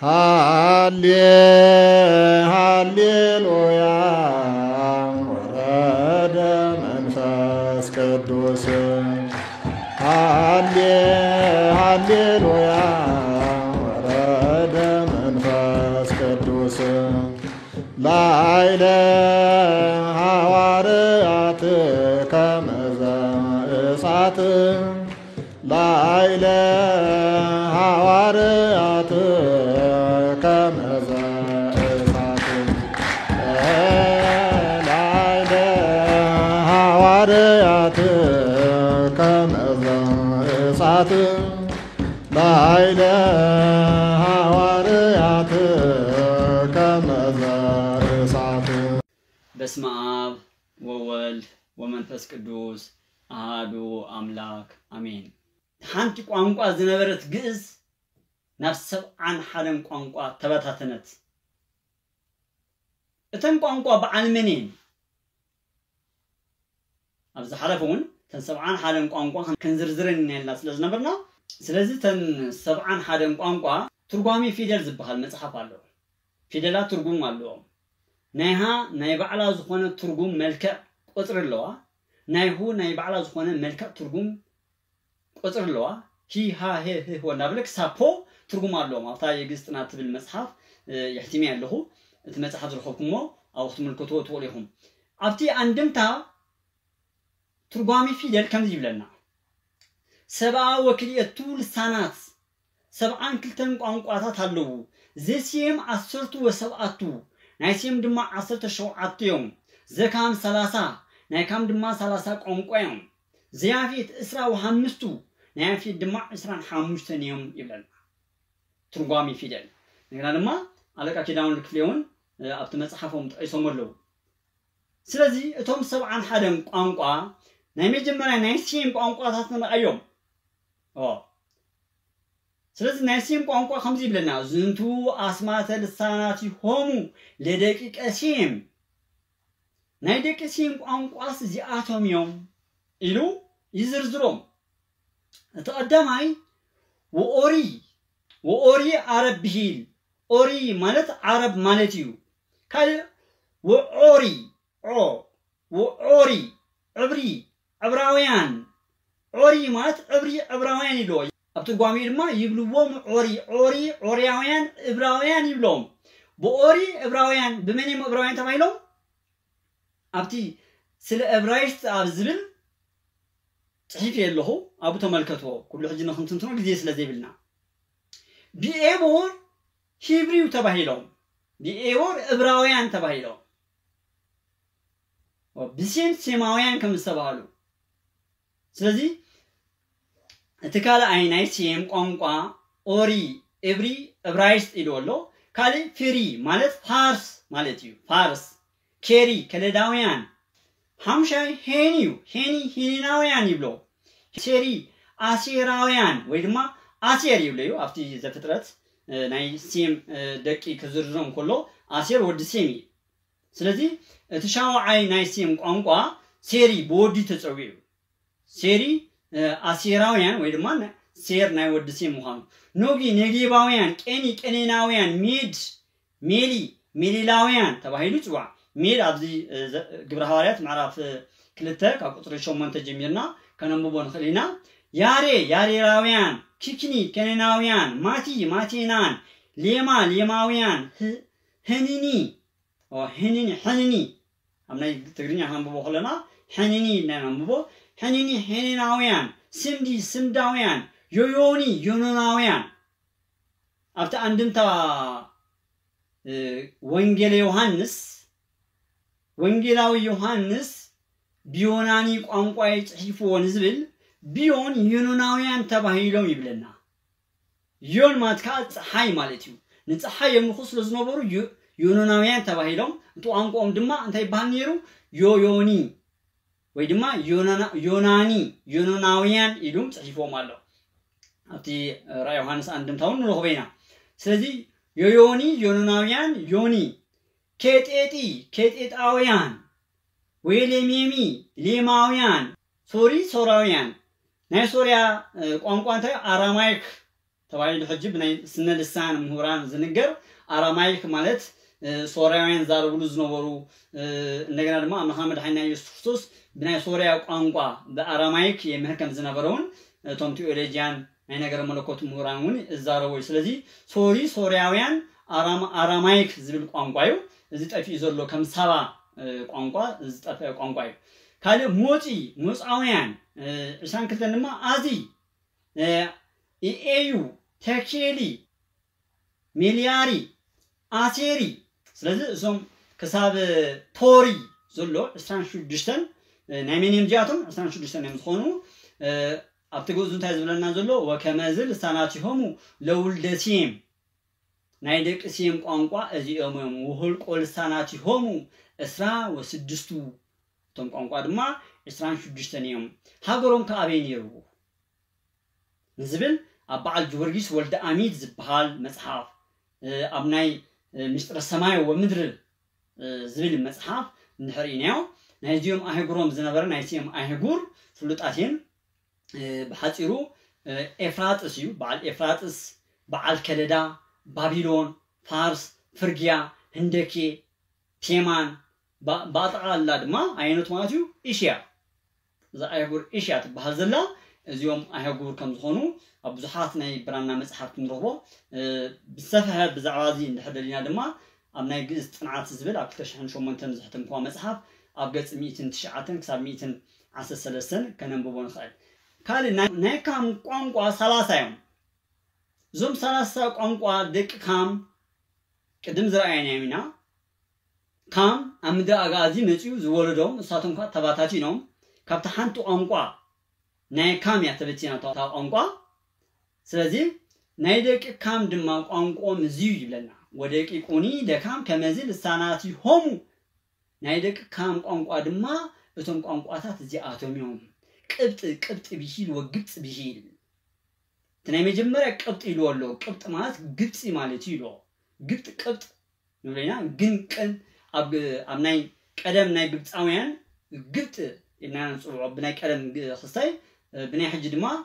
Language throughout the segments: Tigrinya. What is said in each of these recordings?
ሃሌሉያ ወረደ መንፈስ ቅዱስ ሃሌሉያ ወረደ መንፈስ ቅዱስ ላይለ ሐዋርያት ከመዘ እሳት ላይለ ሐዋርያት ከመዘ እሳት ላይለ ሐዋርያት ከመዘ እሳት ላይለ ሐዋርያት ከመዘ እሳት በስመ አብ ወወልድ ወመንፈስ ቅዱስ አሐዱ አምላክ አሜን። ሓንቲ ቋንቋ ዝነበረት ግዕዝ ናብ 71 ቋንቋ ተበታተነት። እተን ቋንቋ በዓለመኔን ኣብዚ ሓለፈውን ተን 71 ቋንቋ ክንዝርዝረን ኢልና ስለዝነበርና ስለዚህ ተን 71 ቋንቋ ትርጓሜ ፊደል ዝበሃል መጽሐፍ ኣሎ። ፊደላት ትርጉም ኣለዎም። ናይሃ ናይ ባዕላ ዝኾነ ትርጉም መልክዕ ቁጽሪ ኣለዋ። ናይሁ ናይ ባዕላ ዝኾነ መልክዕ ትርጉም ቁጽሪ ኣለዋ። ሂ ሃ ሄ ህ ወናብለክ ሳፖ ትርጉም ኣለዎም። ኣብታ የግዕዝ ጥናት ትብል መጽሓፍ የሕትሚ ኣለኹ። እቲ መጽሓፍ ዝረኸብኩሞ ኣብ ክትምልከትዎ ትኽእሉ ኢኹም። ኣብቲ አንድምታ ትርጓሜ ፊደል ከምዚ ይብለና ሰብአ ወክልኤቱ ልሳናት 72 ቋንቋታት ኣለዉ። ዘስየም 17 ናይ ስየም ድማ 17 እዮም። ዘካም 30 ናይ ካም ድማ 30 ቋንቋ እዮም። ዘያፌት 25 ናይ ያፌት ድማ 25 እዮም ይብለና ትርጓሜ ፊደል። እንደገና ድማ አለቃ ኪዳውን ክፍሌውን ኣብቲ መጽሓፎም ጠቂሶም ኣለዉ። ስለዚ እቶም 71 ቋንቋ ናይ መጀመርያ ናይ ስየም ቋንቋታት ንርአዮም። ስለዚህ ናይ ስየም ቋንቋ ከምዚ ይብለና ዝንቱ አስማተ ልሳናቲሆሙ ለደቂቀ ስየም ናይ ደቂ ስየም ቋንቋስ እዚኣቶም እዮም ኢሉ ይዝርዝሮም። እቲ ቀዳማይ ወኦሪ ዓረብ ብሂል ኦሪ ማለት ዓረብ ማለት እዩ። ካልእ ወዖሪ ዕብሪ ዕብራውያን ዖሪ ማለት ዕብራውያን ይብሎ ኣብ ትርጓሜ ድማ ይብልዎም ዖሪያውያን ዕብራውያን ይብሎም። ብኦሪ ዕብራውያን ብመን ዕብራውያን ተባሂሎም ኣብቲ ስለ ዕብራይስጥ ኣብ ዝብል ጽሒፍ የለኹ ኣብኡ ተመልከትዎ። ኩሉ ሕጂ ንኽንትንትኖ ግዜ ስለ ዘይብልና ብኤቦር ሂብሪው ተባሂሎም ብኤቦር ዕብራውያን ተባሂሎም ብሴም ሴማውያን ከም ዝተባሃሉ። ስለዚህ እቲ ካልኣይ ናይ ስየም ቋንቋ ኦሪ ዕብሪ ዕብራይስጥ ኢሉ ኣሎ። ካልእ ፍሪ ማለት ፋርስ ማለት እዩ። ፋርስ ኬሪ ከለዳውያን ሓምሻይ ሄኒ እዩ። ሄኒ ሂናውያን ይብሎ። ሴሪ ኣሴራውያን ወይ ድማ ኣሴር ይብሎ እዩ። ኣብቲ ዘፍጥረት ናይ ስየም ደቂ ክዝርዝሮም ከሎ ኣሴር ወዲ ስየም እዩ። ስለዚ እቲ ሻውዓይ ናይ ስየም ቋንቋ ሴሪ ብወዲ ተፀዊዑ ሴሪ ኣሴራውያን ወይ ድማ ሴር ናይ ወዲ ስየም ምዃኑ። ኖጊ ነጌባውያን፣ ቄኒ ቀኔናውያን፣ ሜድ ሜሊ ሜሊላውያን ተባሂሉ ይፅዋዕ። ሜድ ኣብዚ ግብረ ሐዋርያት ምዕራፍ 2 ካብ ቁፅሪ 8 ጀሚርና ከነንብቦ ንኽእል ኢና። ያሬራውያን፣ ኪክኒ ከኔናውያን፣ ማቲ ማቴናን፣ ሌማ ሌማውያን፣ ሕንኒ ሕንኒ ኣብ ናይ ትግርኛ ከነንብቦ ከለና ሕንኒ ኢልና ነንብቦ። ሕንኒ ሄኔናውያን፣ ስምዲ ስምዳውያን፣ ዮዮኒ ዮኖናውያን። ኣብቲ አንድምታ ወንጌላዊ ዮሐንስ ቢዮናኒ ቋንቋ ጽሒፍዎ ንዝብል ቢዮን ዮኖናውያን ተባሂሎም ይብለና። ዮን ማለት ከዓ ፀሓይ ማለት እዩ። ንፀሓይ የምልኹ ስለ ዝነበሩ ዮኖናውያን ተባሂሎም እቲ ቋንቋኦም ድማ እንታይ ይበሃል ነይሩ? ዮዮኒ ወይ ድማ ዮናኒ ዮኖናውያን ኢሉም ጽሒፎም ኣሎ። ኣብቲ ራእይ ዮሐንስ አንድምታውን ንረኽቦ ኢና። ስለዚ ዮዮኒ ዮኖናውያን ዮኒ ኬጤጢ ኬጤጣውያን ወሌሜሚ ሌማውያን ሶራውያን ናይ ሶርያ ቋንቋ እንታይ አራማይክ ተባይሉ ሕጅብ ናይ ስነ ልሳን ምሁራን ዝንገር አራማይክ ማለት ሶርያውያን ዛርብሉ ዝነበሩ እንደገና ደግሞ መሐመድ ሐይና ኢየሱስ ክርስቶስ ብናይ ሶርያ ቋንቋ በአራማይክ የምህከም ዝነበረውን ቶም ቴዎሎጂያን ናይ ነገር መለኮት ምሁራን እዛረቡ ስለዚህ ሶርያውያን አራማይክ ዝብል ቋንቋዩ እዚ ጠፊ ዘሎ ከም ሰባ ቋንቋ እዚ ጠፊ ቋንቋዩ ካለ ሞፃውያን እሳን ክልተን ድማ አዚ ኢኤዩ ተኬሊ ሚሊያሪ አሴሪ ስለዚህ እዞም ክሳብ ቶሪ ዘሎ 26 ናይ መንም ጃቶም 26 እዮም ዝኾኑ ኣብቲ ገዙ እንታይ ዝብለና ዘሎ ወከመዝል ልሳናቲሆሙ ለውልደሲም ናይ ደቂ ሲም ቋንቋ እዚኦም ውህልቆ ልሳናቲሆሙ 16 ቶም ቋንቋ ድማ 26 እዮም ሃገሮም ከአበይ ነይሩ ንዝብል ኣብ በዓል ጊዮርጊስ ወልደ አሚድ ዝበሃል መጽሐፍ ኣብ ናይ ምስጢረ ሰማይ ወምድር ዝብል መጽሐፍ ንሕሪናዮ ናይ ዚኦም ኣህጉሮም ዝነበረ ናይ ሲም ኣህጉር ፍሉጣትን بحثيرو إفراطس يو بعد إفراطس بعد كلدا بابيلون فارس فرجيا هندكي تيمان بعد على دما عينو تماتيو إيشيا إذا أيقول إيشيا بهذلا اليوم أيقول كم زخونو أبزحاتنا برانا مسحات نروبو بسفها بزعادي نحدلنا دما أمنا يجلس تنعات زبل أكترش هنشو منتن زحتم قوام مسحات أبجت 100 كسب 100 عسى سلسلة كنا نبون خير كان نكام قانقوا ثلاثة يوم زوم ثلاثة قانقوا دك كام قدم زرعينا يمينا كام أمدا أغازي متيو زولدهم ساتهم كا تباتاتي نوم كابتحانتو قانقوا نكام يعتبتينا تا قانقوا سلازي نايدك كام دما قانقوا مزيو يبلنا ودك يكوني دكام كمزيل الساناتي هم نايدك كام قانقوا دما بتوم قانقوا تات زي آتوميوم قبط بيهيل وقبط بيهيل تناي مجمرة قبط يلولو قبط مالت قبط مالتي يلو قبط قبط نقولنا جن كن أب ناي كلام ناي قبط أويان قبط إن نصور بناي كلام خصاي بناي حج ما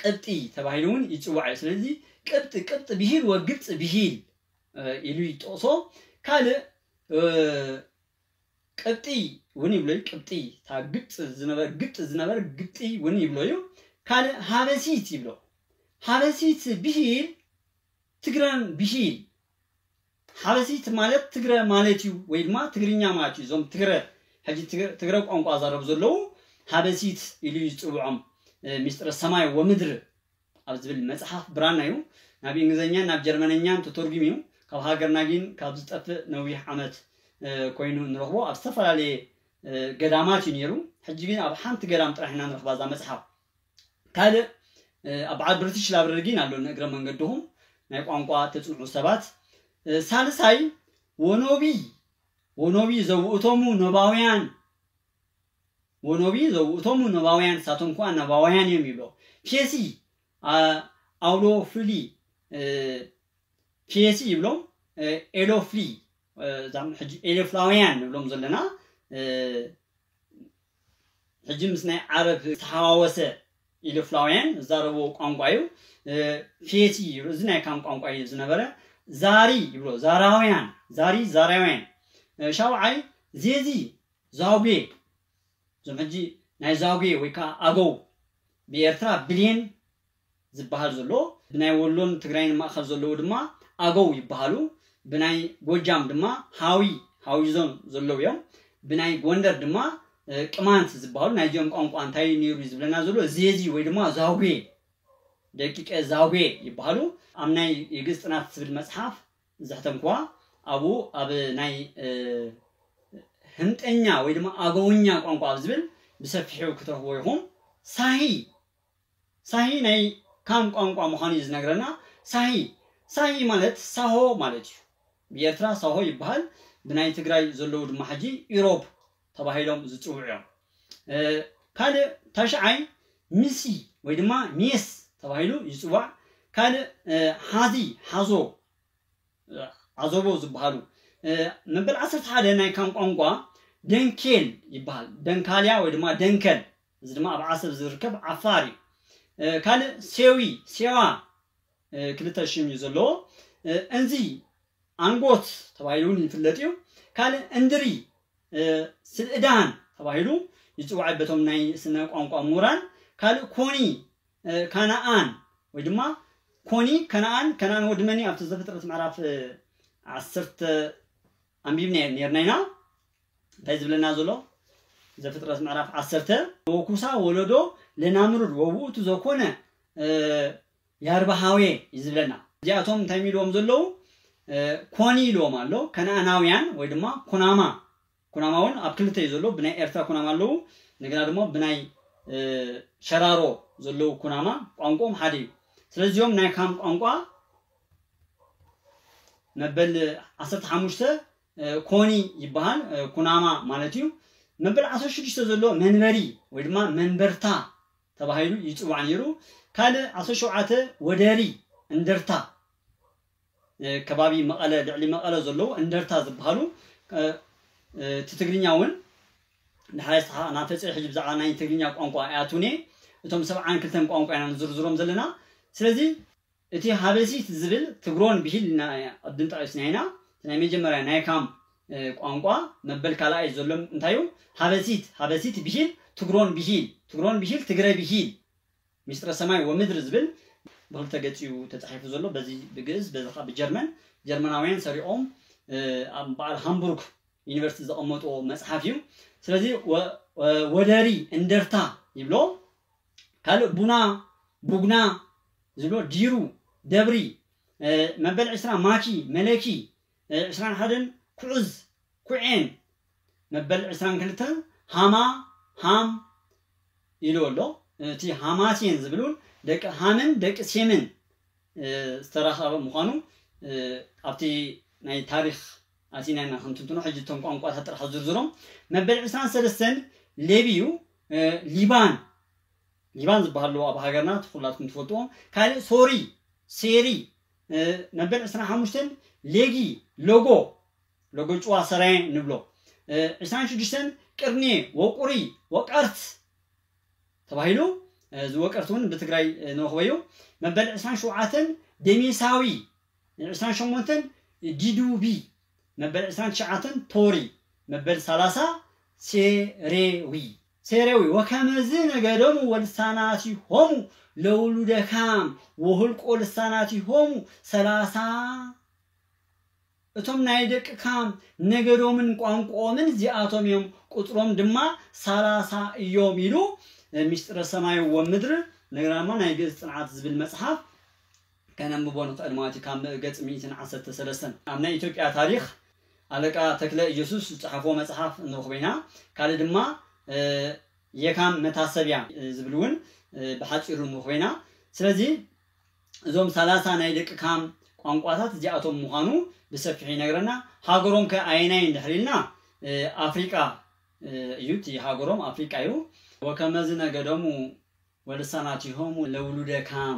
قبطي تبعيلون يتوعى سلزي قبط بيهيل وقبط بيهيل يلوي توصو كله قبطي وني بلوي قبطي تا قبط زنبر قبطي وني بلويو كان حبسيت يبلو حبسيت بيهيل تقران بيهيل حبسيت مالت تقرا مالتيو ويدما تقرينيا مالتيو زوم تقرا حجي تقرا قانقوا زارب زلو حبسيت يلو يصوعم مستر السماي ومدر ابزبل مصحف برانايو نابي انجليزኛ ናብ ጀርመንኛም ተተርጉሚው ካብ ሃገርና ግን ካብ ዝጠፍ ነዊሕ ዓመት ኮይኑ ንረኽቦ ኣብ ዝተፈላለዩ ገዳማት ይነሩ ሕጂ ግን ኣብ ሓንቲ ገዳም ጥራሕና ንረኽባ ዛ መጽሓፍ ካለ ኣብ ዓድ ብሪቲሽ ላብረጊን ኣሎ ነግረ መንገድሁም ናይ ቋንቋ ተጽንዑ ሰባት ሳልሳይ ወኖቢ ዘውእቶሙ ነባውያን ሳቶም እንኳን ነባውያን የሚብሎ ፒሲ አውሎፍሊ ፒሲ ይብሎ ኤሎፍሊ زعم حج إلفلاويان نقولهم زلنا حجم سنة عرب تحاوسة إلفلاويان زاربو قانقايو فيتي زنا كام قانقايو زنا برا زاري يبلو زاراويان شاوعي زيزي زاوبي زم حجي ناي زاوبي ويكا أغو بيرترا بلين زبهال زلو بناي ولون تقرين ما أخذ زلو دما أغو يبهالو بناي ጎጃም ድማ ሃዊ ዞን ዘለው እዮም بناي ጎንደር ድማ ቅማንት ዝባሉ ናይጆም ቋንቋ እንታይ ኒሩ ዝብለና ዘሎ ዜዚ ወይ ድማ ዛውጌ ደቂቀ ዛውጌ ይባሉ አምናይ የግዕዝ ጥናት ዝብል መጽሐፍ ዘሕተምኳ አብ ናይ ህንጠኛ ወይ ድማ አገውኛ ቋንቋ ዝብል ብሰፊሑ ክትረኽቦ ይኹም ሳሂ ናይ ካም ቋንቋ መሆኑ ዝነግረና ሳሂ ማለት ሳሆ ማለት እዩ بيرترا ساهو يبهال بناي تግራይ ዘለው ድማ حجي ኢሮፕ ተባሂሎም ዝጽውዑ እዮም ካለ ታሽዓይ ሚሲ ወይ ድማ ሚስ ተባሂሉ ይጽዋዕ ካለ አዞቦ ዝባሃሉ ነበር 11 ናይ ካም ቋንቋ ደንኬል ይባሃል ደንካሊያ ወይ ድማ ደንከል እዚ ድማ ኣብ ዓሰብ ዝርከብ ዓፋሪ ካለ ሴዋ ክልተ ሽም ይዘሎ እንዚ አንጎት ተባይሉን ይፍለጥዩ ካለ እንድሪ ስልዳን ተባይሉ ይጽዋዕበቶም ናይ ስነ ቋንቋ ሙራን ካለ ኮኒ ካናአን ወይ ድማ ኮኒ ከናአን ወድመኒ ኣብተ ዘፍጥረት ምዕራፍ 10 አንቢብና ነርናይና ታይዝብለና ዘሎ ዘፍጥረት ምዕራፍ 10 ወኩሳ ወለዶ ለናምሩድ ወውቱ ዘኮነ ያርባሃዌ ይዝብለና ዲያቶም ታይሚሎም ዘለው ኮኒ ሎም አሎ ከናናውያን ወይ ድማ ኩናማውን ኣብ ክልተ ይዘሎ ብናይ ኤርትራ ኩናማ አለው ነገና ደግሞ ብናይ ሸራሮ ዘለው ኩናማ ቋንቋም ሓደ ስለዚህም ናይ ካም ቋንቋ መበል 15 ኮኒ ይባሃል ኩናማ ማለት እዩ መበል 16 ዘሎ መንበሪ ወይ ድማ መንበርታ ተባሂሉ ይጽዋዕ ነይሩ ካለ 17 ወደሪ እንደርታ ከባቢ መቀለ ልዕሊ መቀለ ዘሎ እንደርታ ዝበሃሉ ትግርኛውን ንሓይስኻ ናፈጽሕ ሕጅብ ዛዕባ ናይ ትግርኛ ቋንቋ አያቱኔ እቶም 72 ቋንቋ ኢና ዝርዝሮም ዘለና ስለዚህ እቲ ሀበሲት ዝብል ትግሮን ብሂልና አድንጣ እስናይና ናይ መጀመሪያ ናይ ካም ቋንቋ መበል ካልአይ ዘሎም እንታዩ ሀበሲት ብሂል ትግሮን ብሂል ትግራይ ብሂል ሚስጥረ ሰማይ ወምድር ዝብል በሁልተ ገጽዩ ተጻሒፉ ዘሎ በዚ ብግዕዝ በዚኻ ጀርመናውያን ሰሪኦም በዓል ሃምቡርግ ዩኒቨርሲቲ ዘቀመጡ መጽሐፍ እዩ ስለዚህ ወደሪ እንደርታ ይብሎ ካለ ቡግና ዝብሎ ዲሩ ደብሪ መበል 20 ማኪ መለኪ 21 ኩዕዝ ኩዕን መበል 22 ሃም ይሎሎ እቲ ሃማሲን ዝብሉን ደቂ ሃምን ደቂ ሴምን ዝተራኸበ ምዃኑ ኣብቲ ናይ ታሪኽ አሲናና እንትንትኑ ሕጅቶም ቋንቋታት ጥራሕ ዝርዝሮም መበል 23 ሌቢዩ ሊባን ዝበሃሉ ኣብ ሃገርና ተኹላትኩም ትፈልጥዎም ካለ ሴሪ መበል 25 ሌጊ ሎጎ ጭዋ ሰራይ ንብሎ 26 ቅርኔ ወቁሪ ወቀርት ተባሂሉ ዝወቀርቱን በትግራይ ነውኸበዩ መበል 27 ደሚሳዊ 28 ዲዱቢ መበል 29 ቶሪ መበል 30 ሴሬዊ ወከመዝ ነገዶም ወልሳናቲሆሙ ለውሉደካም ወህልቆ ልሳናቲሆሙ 30 እቶም ናይ ደቅካም ነገዶምን ቋንቋምን ዚአቶም እዮም ቁጥሮም ድማ 30 እዮም ኢሉ ሚስጥረ ሰማይ ወምድር ነገራማ ናይ ገጽ ጽንዓት ዝብል መጽሐፍ ከነምቦን ቀድማቲ ካም ገጽ 113 ኣብ ናይ ኢትዮጵያ ታሪኽ አለቃ ተክለ ኢየሱስ ጽሐፎ መጽሐፍ እንረኽበና ካለ ድማ የካም መታሰቢያ ዝብሉን በሐጭሩ እንረኽበና ስለዚህ እዞም 30 ናይ ደቅካም ቋንቋታት ዚአቶም ምዃኑ بسفح نجرنا هاجروم كأينين دحريلنا أفريقيا يوت هاجروم أفريقيا يو وكمزنا قدامو ولساناتهم لولود كام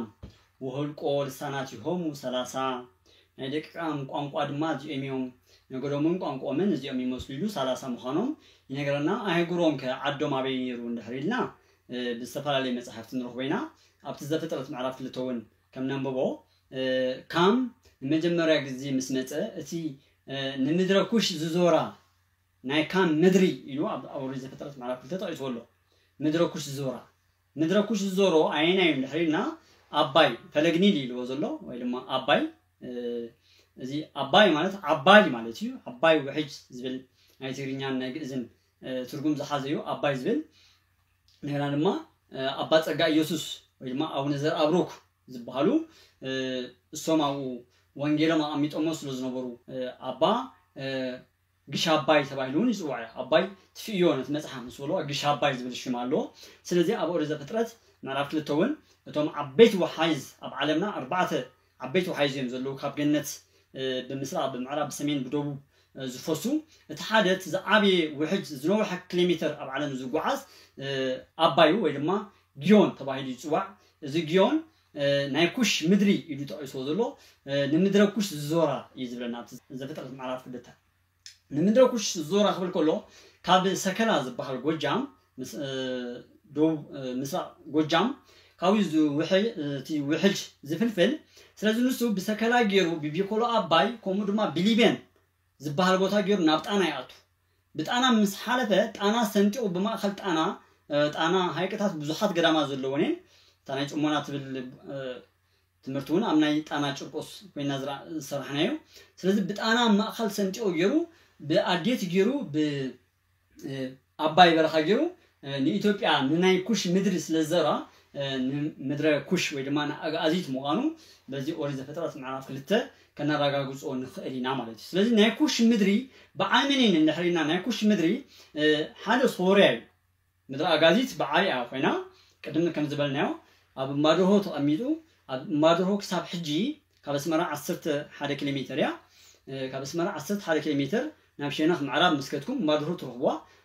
وهالقول لساناتهم 30 نديك كام قام قادمات يميوم نقدامون قام قامن زيامي مسلولو 30 مخانم ينجرنا هاجروم كعدم عبيرون دحريلنا بالسفر اللي مسحفتنا روحنا أبتزفترة معرفة لتون كم نمبو كام المجمرة جزء مسمته أتي نمدركوش زورا ناي كان مدري يلو أو رزق فترة معرفة تطلع يقوله مدركوش زورا عينه يملحرنا أباي فلقني لي لو زلوا ويلما أباي زي أباي مالتيو أباي وحج زبل هاي ترينيان نجزم ترجم زحازيو أباي زبل نحن لما أبات أجا يسوس ويلما أو نزر أبروك زبالو السماو وانجيلا ما أميت أمس لزنبرو أبا جش أباي تبعيلون يسوعه أباي تفيون تمسح مسولو جش أباي زبل الشمالو سلزي أبو رزق فترة نعرف للتون توم عبيت وحيز أب علمنا 4 عبيت وحيز يمزلو كاب جنة بمصر بالمعرب بسمين بدوب زفوسو تحدث زعبي وحج زنوح كيلومتر أب علم زوجعز أبايو ويلما جيون تبعيل يسوع زجيون نايكوش مدري يدو تأيسو ذلو نمدركوش زورا يزبلنا زفترة معرف كلتها نمدركوش زورا قبل كله كاب سكنا زبحر جوجام دو مسا جوجام ካዊዝ ውሕጅ ዝፍልፍል ስለዚ ንሱ ብሰከላ ገይሩ ቢቢኮሎ አባይ ኮሙ ድማ ቢሊቤን ዝበሃል ቦታ ገይሩ ናብ ጣና ይኣቱ ብጣና ምስ ሓለፈ ጣና ሰንጢኡ ብማእኸል ጣና ሃይቀታት ብዙሓት ገዳማ ዘለዎን ጣና ጭሞና ትብል ትምርቱን አምናይ ጣና ጭርቆስ ኮይና ዝሰርሐናዩ ስለዚ ብጣና ማእኸል ሰንጢኡ ገይሩ በአዴት ገይሩ በአባይ በረኻ ገይሩ ንኢትዮጵያ ንናይ ኩሽ ምድር ስለዘራ ምድረ ኩሽ ወይ ድማ አጋዚት ምዃኑ በዚ ኦሪት ዘፍጥረት ምዕራፍ 2 ከናረጋግጾ ንኽእሊና ማለት እዩ ስለዚ ናይ ኩሽ ምድሪ በዓልመኔን እንድሕሪና ናይ ኩሽ ምድሪ ሓደ ሶርያ እዩ ምድረ አጋዚት በዓልያ ኮይና ቅድም ከም ዝበልናዮ ኣብ ማድሆ ተቐሚጡ ኣብ ማድሆ ክሳብ ሕጂ ካብ ኣስመራ 11 ኪሎ ሜትር እያ ካብ ኣስመራ 11 ኪሎ ሜትር ናብ ሸነኽ ምዕራብ መስከትኩም ማድሆ ትረኽቧ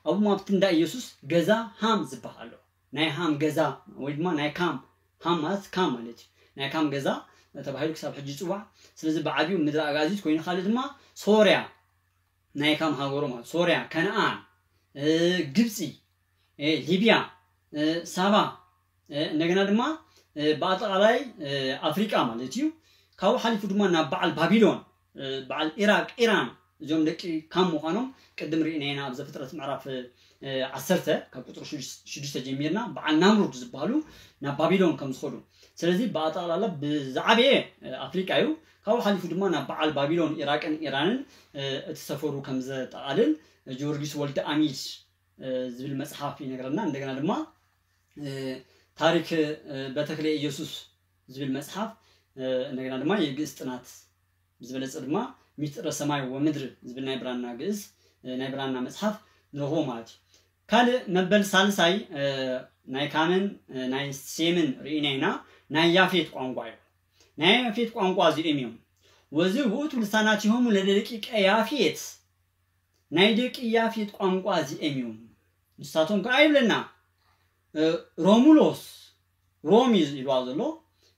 ኣብ ማብት እንዳ ኢየሱስ ገዛ ሃም ዝበሃል ናይ ሃም ገዛ ወይ ድማ ናይ ካም ሃም ማለት ካም ማለት ናይ ካም ገዛ ተባሂሉ ክሳብ ሕጂ ጽዋዕ ስለዚ በዓቢው ምድረ አጋዚት ኮይኑ ካለ ድማ ሶርያ ናይ ካም ሃገሩ ማለት ሶርያ ከነአን ግብጽ ሊቢያ ሳባ እንደገና ድማ በአጠቃላይ አፍሪካ ማለት እዩ ካው ሓሊፉ ድማ ናብ በዓል ባቢሎን በዓል ኢራቅ ኢራን እዞም ደቂ ካም ምዃኖም ቅድም ርኢናና ኣብ ዘፍጥረት ምዕራፍ 10 ካብ ቁጥር 6 ጀሚርና በዓል ናምሩድ ዝበሃሉ ናብ ባቢሎን ከም ዝኸዱ ስለዚ በአጠቃላላ ብዛዕበየ አፍሪካ እዩ ካው ሓሊፉ ድማ ናብ በዓል ባቢሎን ኢራቅን ኢራንን እትሰፈሩ ከም ዘጠቃልል ጆርጊስ ወልደ አሚድ ዝብል መጽሐፍ ይነግረና እንደገና ድማ ታሪክ በተክለ ኢየሱስ ዝብል መጽሐፍ እንደገና ድማ የግዕዝ ጥናት ዝበለጸ ድማ ሚስጥረ ሰማይ ወምድር ዝብል ናይ ብራና ግዕዝ ናይ ብራና መጽሐፍ ንረኽቦ ማለት እዩ ካል መበል ሳልሳይ ናይ ካምን ናይ ሴምን ርኢናይና ናይ ያፌት ቋንቋ እዩ ናይ ያፌት ቋንቋ እዚኦም እዮም ወዚ ውእቱ ልሳናቲሆሙ ለደቂቀ ያፌት ናይ ደቂ ያፌት ቋንቋ እዚኦም እዮም ንሳቶም ከአይብለና ሮሙሎስ ሮሚዝ ይሏል ዘሎ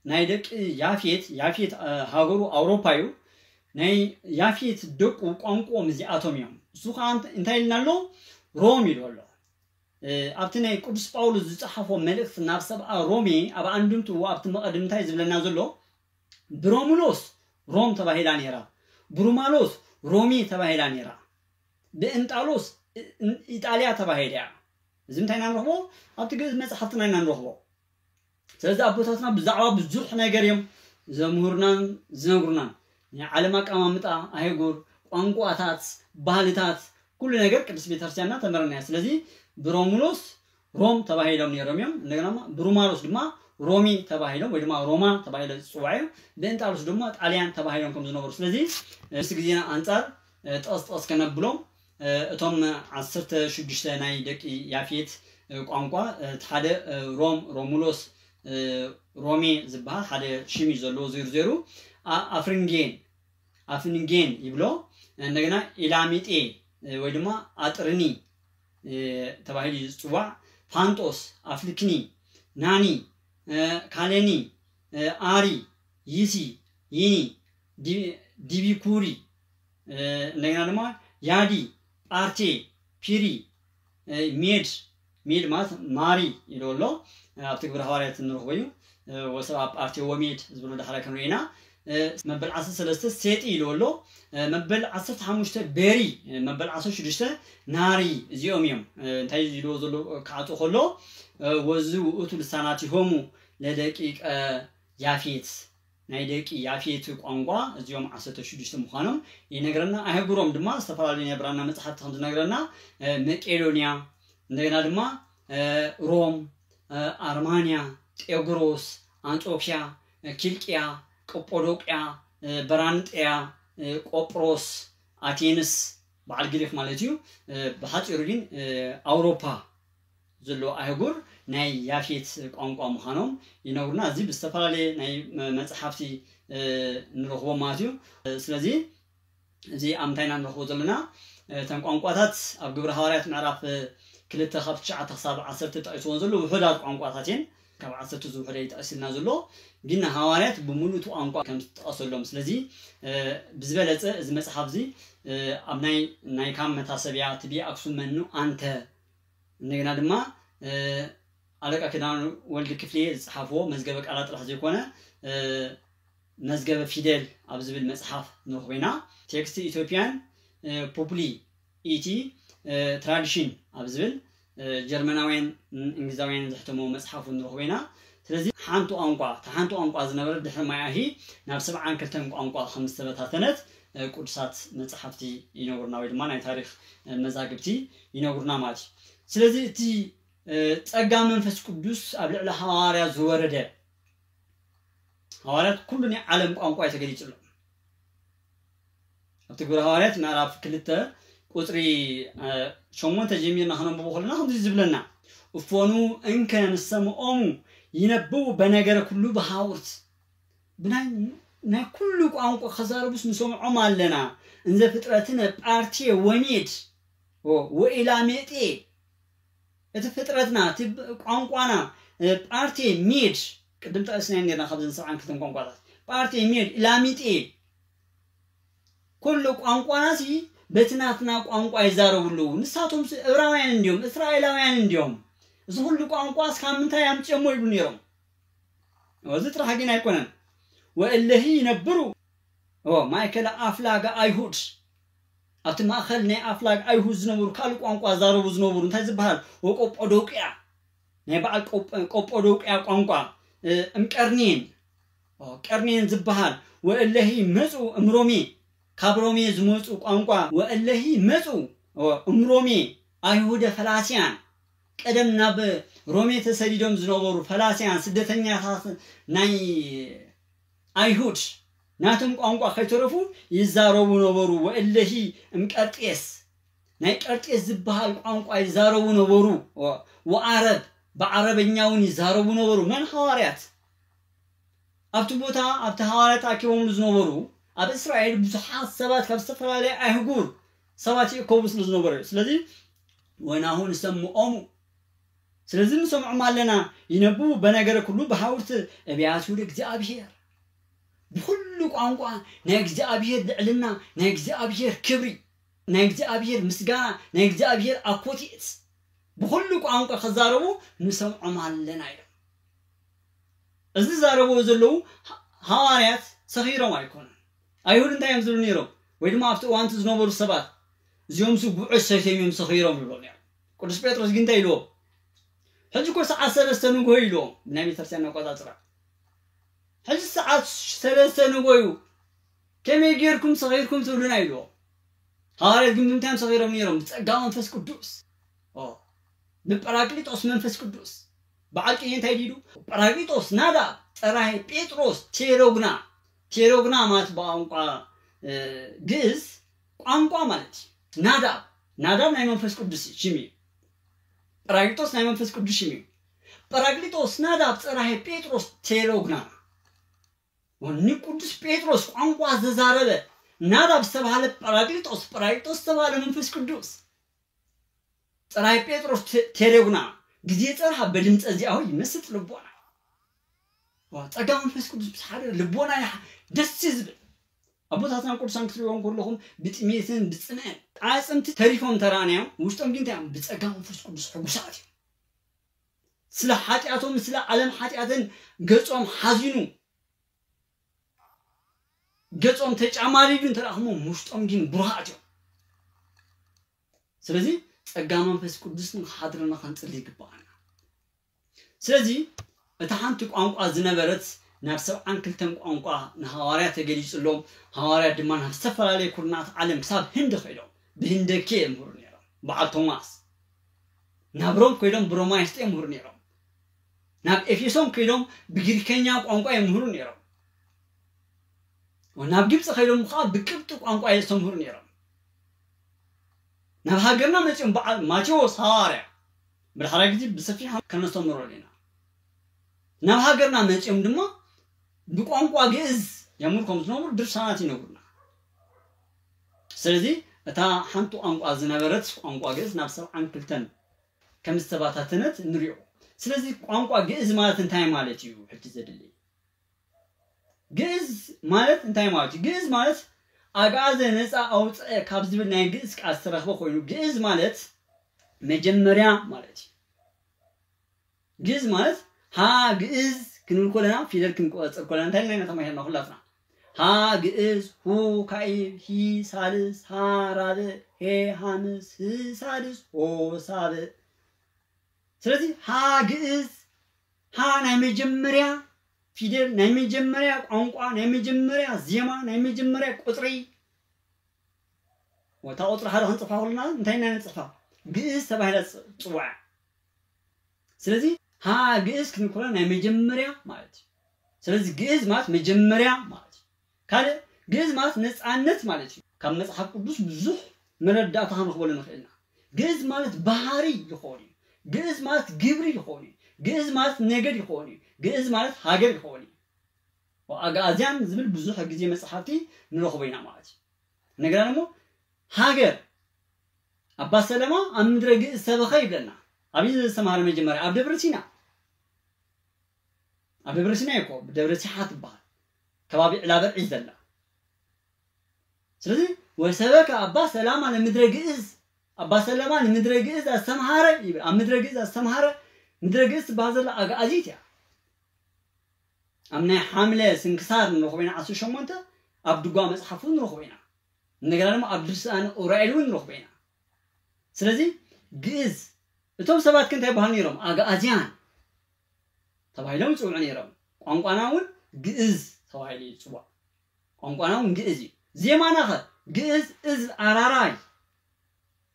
ናይ ደቂ ያፌት ሃገሩ አውሮፓ እዩ ናይ ያፌት ደቁ ቋንቋ እዚኣቶም እዮም እሱ ከዓ እንታይ ኢልና ሮም ይሏል ኣብቲ ናይ ቅዱስ ጳውሎስ ዝጻሓፎ መልእክት ናብ ሰብኣ ሮሜ ኣብ አንድምቱ ኣብቲ መቀድምታይ ዝብለና ዘሎ ብሮሙሎስ ሮም ተባሂላ ነራ ብሩማሎስ ሮሚ ተባሂላ ነራ በእንጣሎስ ኢጣሊያ ተባሂላ ዝምታይና ንረኽቦ ኣብቲ ግዕዝ መጽሓፍትና ኢና ንረኽቦ ስለዚ ኣቦታትና ብዛዕባ ብዙሕ ነገር እዮም ዘምህሩናን ዝነግሩናን ዓለም አቀማምጣ አይጉር ቋንቋታት ባህልታት ኩሉ ነገር ቅዱስ ቤተክርስቲያንና ተመረናያ ስለዚ ብሮሙሎስ ሮም ተባሂሎም ነሮም እንደገና ብሩማሎስ ድማ ሮሚ ተባሂሎም ወይ ድማ ሮማ ተባሂሎም ጽዋዕዩ በእንጣሎስ ድማ ጣሊያን ተባሂሎም ከም ዝነበሩ ስለዚ ምስ ግዜና አንጻር ጠስጠስ ከነብሎም እቶም 16 ናይ ደቂ ያፌት ቋንቋ ሓደ ሮሙሎስ ሮሚ ዝበሃል ሓደ ሽሚ ዘሎ ዝርዝሩ አፍንጌን ይብሎ እንደገና ኢላሚጤ ወይ ድማ አጥርኒ ተባሂሉ ይጽዋዕ ፋንጦስ አፍልክኒ ናኒ ካሌኒ አሪ ይሲ ይኒ ዲቢኩሪ እንደገና ድማ ያዲ ፓርቴ ፒሪ ሜድ ማለት ማሪ ይሎሎ ኣብቲ ግብረ ሐዋርያት ንረኽበዩ ወሰብ ፓርቴ ወሜድ ዝብሎ ዳሕራ ከምሪና መበል 13 ሴጢ ይሎሎ መበል 15 ቤሪ መበል 16 ናሪ እዚኦም እዮም እንታይ ይሎ ዘሎ ካዕጡ ከሎ ወዝ ውእቱ ልሳናቲሆሙ ለደቂቀ ያፌት ናይ ደቂ ያፌት ቋንቋ እዚኦም 16 ምዃኖም ይነግረና አይጉሮም ድማ ዝተፈላለዩ የብራና መጽሐፍት ከም ዝነግረና መቄዶንያ እንደገና ድማ ሮም አርማንያ ጤግሮስ አንጾኪያ ኪልቅያ ቆጶዶቅያ በራንጥያ ቆጵሮስ አቴንስ በዓል ግሪክ ማለት እዩ በሓፂሩ ግን አውሮፓ ዘሎ አይጉር ናይ ያፌት ቋንቋ ምዃኖም ይነግሩና እዚ ብዝተፈላለየ ናይ መጽሐፍቲ ንረኽቦ ማለት እዩ ስለዚ እዚ ኣምታይና ንረኽቦ ዘለና ተን ቋንቋታት ኣብ ግብረ ሐዋርያት ምዕራፍ 2 ካብ 9 ክሳብ 10 ተጠቂስዎን ዘሎ ውሑዳት ቋንቋታት እየን ካብ 10 ዝውሕደ ይጠቅስልና ዘሎ ግን ሐዋርያት ብሙሉእ ቋንቋ ከም ተጠቀሰሎም ስለዚ ብዝበለጸ እዚ መጽሐፍ እዚ ኣብ ናይ ካም መታሰቢያ ትቢ አክሱም መኑ አንተ እንደገና ድማ على كدان ولد كفلي صحافو مزجبك على طرح زيكونه مزجب فيدل أبز بالمصحف نخوينا تكست إثيوبيان بوبلي إيتي تراديشن أبز بال جرمناوين إنجليزاوين زحتمو مصحف نخوينا ስለዚህ ሓንቱ ቋንቋ ዝነበረ ድሕሪ ማያሂ ናብ 72 ቋንቋ 5 ተበታተነት ቅዱሳት መጽሐፍቲ ይነግሩና ወይ ድማ ናይ ታሪኽ መዛግብቲ ይነግሩና ማለት ስለዚህ እቲ ጸጋ መንፈስ ቅዱስ ኣብ ልዕሊ ሐዋርያ ዝወረደ ሐዋርያት ኩሉ ናይ ዓለም ቋንቋ የተገለጸሉ ኣብቲ ግብረ ሐዋርያት ምዕራፍ 2 ቁጥሪ 8 ጀሚርና ኸነንብቦ ከለና ከምዚ ዝብለና እፎኑ እንከ ንሰምዖሙ ينبو بنجر كله بحاورت بنا كله قانق خزاربس نسمع مالنا إنذا فترتنا بارتي ونيت وإلى مئتي إذا فترتنا تب قانقنا بارتي ميت قدمت أسنان جرنا خبزن سبعان كتم قانقات بارتي ميت إلى مئتي كله قانقنا سي بتناتنا قانق يزارو بلو نساتهم إبراهيم اليوم إسرائيليين اليوم زهول قانقاس كامنتا يامچمو يبنيرم وزتر حقنا يكونن والله ينبروا مايكل افلاغ ايهود ات ماخل ني افلاغ ايهود زنبرو كالو قانقا زارو زنبرو انت زبحال وقوپودوقيا ني بعل قوپودوقيا قانقا قرنين زبحال والله مصو امرومي كابرومي زمصو قانقا والله مصو امرومي ايهود فلاسيان قدم ناب رومي تسديدوم زنوبرو فلاسيان سدتنيا ناي ايهود ناتم قانقا خيترفو يزارو نوبرو والله امقرطيس ناي قرطيس زبحال قانقا يزارو نوبرو وعرب بعربኛውን يزارو نوبرو من حواريات ابتبوتا ابت حواريات اكيوم زنوبرو اب اسرائيل بزحات سبات كبستفرالي ايهغور سبات يكوبس زنوبرو ስለዚህ ወናሁን ሰምዖሙ ስለዚህ ሰምዑ ማለና ይነቡ በነገር ሁሉ በሐውርት እቢያቱ ለእግዚአብሔር በሁሉ ቋንቋ ለእግዚአብሔር ልዕልና ለእግዚአብሔር ክብሪ ለእግዚአብሔር ምስጋና ለእግዚአብሔር አኮቲት በሁሉ ቋንቋ ከዛረቡ ንሰምዑ ማለና ይላል እዚ ዛረቡ ዘለው ሐዋርያት ሰኺሮም አይኮን አይሁድ እንታይም ዝሉ ነይሮም ወይ ድማ after want ዝነበሩ ሰባት እዚኦም ጉዑስ ሰይተሚም ሰኺሮም ይብሉኛል ቅዱስ ጴጥሮስ ግን ታይሎ ሕጂ ኮ ሰዓት 3 ንጎ ይሎ ናይ ቤተክርስቲያን ቆጣጥራ ሕጂ ሰዓት 3 ንጎ ዩ ከመይ ጌርኩም ሰኺርኩም ትብሉና ይሎ ሐዋርያት ግን ምንታም ሰኺሮም ነይሮም ጸጋ መንፈስ ቅዱስ በጰራቅሊጦስ መንፈስ ቅዱስ በዓልቂን እንታይ ዲዱ ጰራቅሊጦስ ናዳ ጸራይ ጴጥሮስ ቴሮግና ማለት በቋንቋ ግዕዝ ቋንቋ ማለት ናዳ ናይ መንፈስ ቅዱስ ሽሚ ጰራቅሊጦስ ናይ መንፈስ ቅዱስ ሽሚ ጰራቅሊጦስ ናዳ ጸራይ ጴጥሮስ ቴሮግና ወኒ ቅዱስ ጴጥሮስ ቋንቋ ዘዛረበ ናዳ በተባለ ጰራቅሊጦስ ተባለ መንፈስ ቅዱስ ጸራይ ጴጥሮስ ቴሮግና ጊዜ ጸርሃ በድምጽ እዚያው ይመስጥ ልቦና ጸጋ መንፈስ ቅዱስ ብሓደ ልቦና ደስ ይዝብል አቦታትና ቅዱሳን ክሪዮን ኩልኩም ብጥሜትን ብጽናን ጣጽምት ተሪፎም ተራናያው ውሽጦም ግን ታም በጸጋ መንፈስ ቅዱስ ሕጉሳት ስለ ኃጢአቶም ስለ ዓለም ኃጢአትን ገጾም ሐዚኑ ገጾም ተጫማሪ ግን ተራህሙ ውሽጦም ግን ብሩሃት ስለዚህ ጸጋ መንፈስ ቅዱስን ሓድረና ከንጽል ይግባአና ስለዚህ እታንቱ ቋንቋ ዝነበረት ናብ 72 ቋንቋ ንሐዋርያት ተገሊጽሎም ሐዋርያት ድማ ናብ ዝተፈላለዩ ኩርናት ዓለም ክሳብ ህንድ ኸይዶም ብህንደኬ ምሁር ነይሮም በዓል ቶማስ ናብ ሮም ከይዶም ብሮማይስጥ ምሁር ነይሮም ናብ ኤፌሶን ከይዶም ብግሪከኛ ቋንቋ ምሁር ነይሮም ወናብ ግብጽ ከይዶም ብቅብጥ ቋንቋ ምሁር ነይሮም ናብ ሃገርና መጽም በዓል ማቴዎስ ሐዋርያ ብድሕሪ ግዜ ብሰፊሕ ከነስተምሮ ለና ናብ ሃገርና መጽም ድማ بቋንቋ ግዕዝ ያምርኩም ዝነብሩ ድርሳናት ይነግሩና ስለዚህ እታ ሓንቱ ቋንቋ ዝነበረት ቋንቋ ግዕዝ ናብ 72 ከምስተባታተነት ንሪኦ ስለዚህ ቋንቋ ግዕዝ ማለት እንታይ ማለት እዩ ሕጂ ዘድሊ ግዕዝ ማለት እንታይ ማለት ግዕዝ ማለት አጋዘ ነፃ አውጽእ ካብ ዝብል ናይ ግዕዝ ቃል ዝተረኽበ ኮይኑ ግዕዝ ማለት መጀመሪያ ማለት ግዕዝ ማለት ሀ ግዕዝ ክንብል ኮለና ፊደል ክንቆጽር ኮለና እንታይ ላይ ተማሂርና ሁላትና ሀ ግዕዝ ሁ ካኢብ ሂ ሳልስ ሀ ራብዕ ሄ ሐምስ ህ ሳድስ ሆ ሳብዕ ስለዚህ ሀ ግዕዝ ሀ ናይ መጀመርያ ፊደል ናይ መጀመርያ ቋንቋ ናይ መጀመርያ ዜማ ናይ መጀመርያ ቁጥሪ ወታ ቁጥሪ ሓደ ክንጽፋ ሁልና እንታይ ናይ ንጽፋ ግዕዝ ተባሂላ ጽዋዕ ስለዚህ ሀ ግዕዝ ክንኮላ ናይ መጀመርያ ማለት ስለዚህ ግዕዝ ማለት መጀመርያ ማለት ካለ ግዕዝ ማለት ነፃነት ማለት ካብ መጽሐፍ ቅዱስ ብዙሕ መረዳእታ ክንረክበሉ ንኽእልና ግዕዝ ማለት ባህሪ ይኾን ግዕዝ ማለት ግብሪ ይኾን ግዕዝ ማለት ነገድ ይኾን ግዕዝ ማለት ሃገር ይኾን ወአጋዝያን ዝብል ብዙሕ ግዜ መጽሐፍቲ ንረክቦ ኢና ማለት ነገራ ደግሞ ሃገር አባ ሰለማ ኣብ ምድረ ግዕዝ ሰበኸ ይብለና ኣብይ ዝተማሃረ መጀመርያ ኣብ ደብረ ሲና ይኮ ደብረ ሲሓ ትበሃል ከባቢ ዕላበዕ ዘላ ስለዚህ ወሰበከ አባ ሰላማ ለምድረ ግዕዝ አባ ሰለማ ለምድረ ግዕዝ አስተማሃረ ይብል ኣብ ምድረ ግዕዝ አስተማሃረ ምድረ ግዕዝ ባዘላ አጋዚት ያ አምና ሐምለ ስንክሳር ንረክበና 18 ኣብ ድጓ መጽሐፉ ንረክበና እንደገና ደግሞ ኣብ ድርሳን ኡራኤል ንረክበና ስለዚህ ግዕዝ እቶም ሰባት ክንታይ ባህል ነይሮም አጋዚያን ተባሂሎም ጽውዕ ነይሮም ቋንቋናውን ግዕዝ ተባሂሉ ይጽዋዕ ቋንቋናውን ግዕዝ ዜማናኸ ግዕዝ እዝ አራራይ